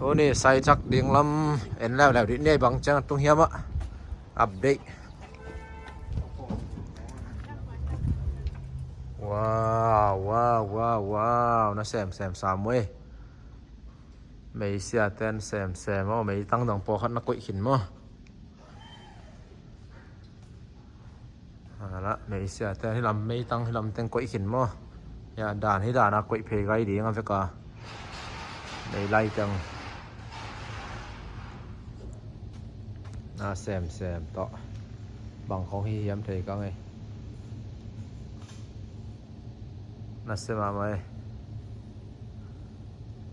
โอ้นี่ใส่จักเดียงลำเอ็นแล้วดิเนี่ยบางจังตรงเฮียมะอัปเดตว้าวนะแซมสามเว้ยไม่เสียเต้นแซมว่าไม่ตั้งดังปอขัดนักกุยขินมั้งละไม่เสียเต้นให้ลำไม่ตั้งให้ลำเต้นกุยขินมั้งอย่าด่านให้ด่านักกุยเพลย์ไกดีงั้นเฟกาไม่ไล่จังน่าแซมต่อบางของเฮียมเทก็ไงน่าแซมมาไหม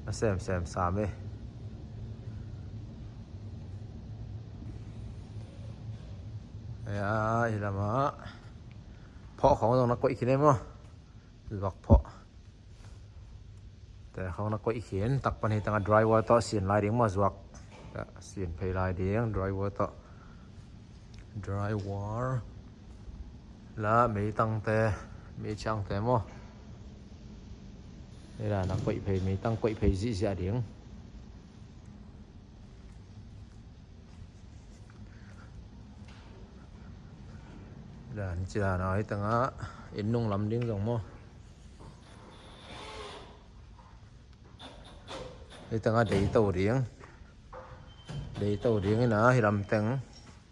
น่าแซมสามเลยอีละมาเพาะของตรงนักกวยขีนได้มั้งหลักเพาะแต่ของนักกวยขีนตักปันให้ตั้ง driver ต่อเสียนลายเดียงมาสวักเสียนเพลลายเดียง driver ต่อ driver แล้วไม่ตั้งแต่ไม่ช่างแต่มั้งนี่แหละนักกวยเพลไม่ตั้งกวยเพลจีเสียเดียงdan jalan tengah inung lam ding dong mo di tengah dei tàu riêng cái nào thì làm teng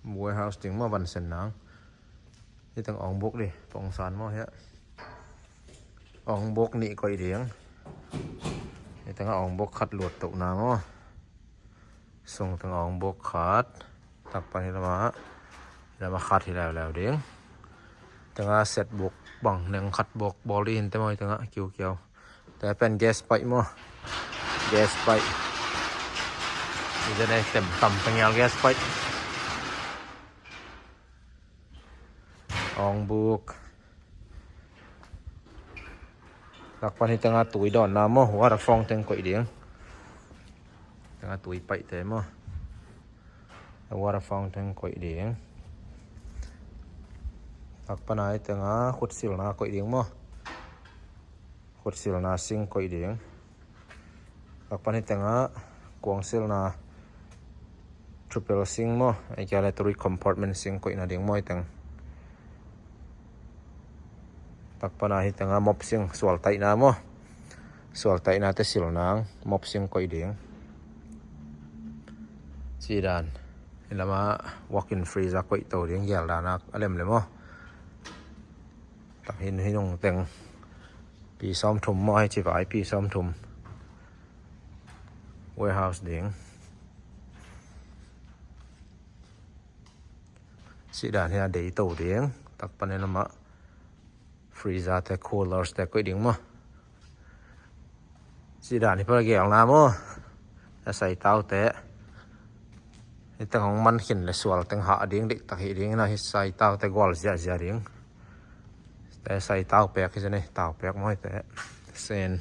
warehouse tiếng mà vận sân nắng di tengah ong bốc đi phong sàn mo hết ong bốc nị coi riêng di tengah ong bốc khát luộc tụ nào mo song tengah ong bốc khát tak pa ni lama khát thìแล้วเด้งtengah set bok bang nang khat bok boli inte moi tengah kiuแต่เป็น gas pipe มั้ง gas pipe นี่จะได้เต็มต่ำเป็นยาว gas pipe องบุกหลักปันที่tengahตุยดอนน้ำมั้งว่ารักฟองเต็งก๋วยเดียงtengahตุยไปเต็มมั้งว่ารักฟองเต็งก๋วยเดียงตักปนายแต่งขุดสิลนาก๋วยเดียงมั้งขุดสิลนาซิงก๋วยเดียงตักปนายแต่งกวางสิลนาทริปเปิลซิงมั้งไอ้แกเลตรีคอมพาร์ตเมนต์ซิงก๋วยนาเดียงมั้งแต่งตักปนายแต่งม็อบซิงสวลไตนามั้งสวลไตนาเตสิลนางม็อบซิงก๋วยเดียงจีดานเห็นแล้วมา walk-in freezer ก๋วยโตเดียงแย่ลานักอะไรมั้งเลยมั้งตักหินให้น้องแต่งปีซ้อมถุมมาให้จีบายปีซ้อมถุม warehouse เดียงสิดานที่น่าเดี๋ยวโตเดียงตักปันให้น้ำมะ freezer แต่ coolers แต่ก็เดียงมาสิดานที่เพื่อเกี่ยวน้ำมั้งจะใส่เตาแต่ที่ตั้งของมันขึ้นเลยสวลตั้งหาเดียงเด็กตักหินเดียงนะที่ใส่เตาแต่กอลเสียเดียงแต่ใส่เตาแปลกใช่ไหมเตาแปลกไม่แต่เซน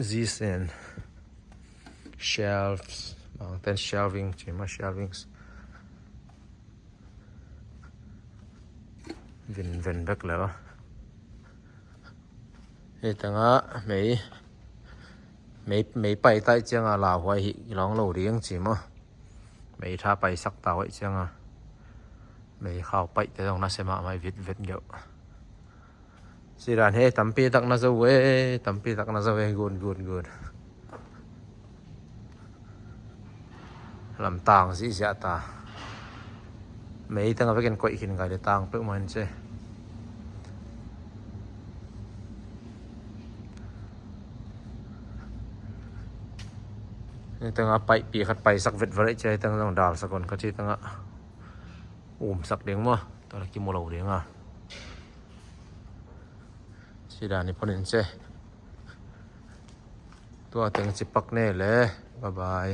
Z เซน shelves บางแต่ shelving ใช่ไหม shelvings วินแบกแล้วนี่ตั้งไม่ไปใต้เจ้าลาวไว้ร้องโลเรียงใช่ไหมไม่ถ้าไปสักเตาไว้เจ้าไม่เข้าไปแต่ต้องน่าเสียมาไม่วิดเยอะสิร้านเฮ้ตั้มปีตักน่าจะเว้ตั้มปีตักน่าจะเว้กูดลำต่างสิเสียตาไม่ตั้งเอาไปกินก๋วยขินกันเดี๋ยวต่างเปลือกมันใช่นี่ตั้งเอาไปปีขัดไปสักเวทใช่ตั้งต้องดาลสักคนก็ที่ตั้งเอาสักเดียงมั้งตอนนี้กินโมโลเดียงสิดานี่พอนินเช่ตัวเต็งจิปักเน่เลยบ๊ายบาย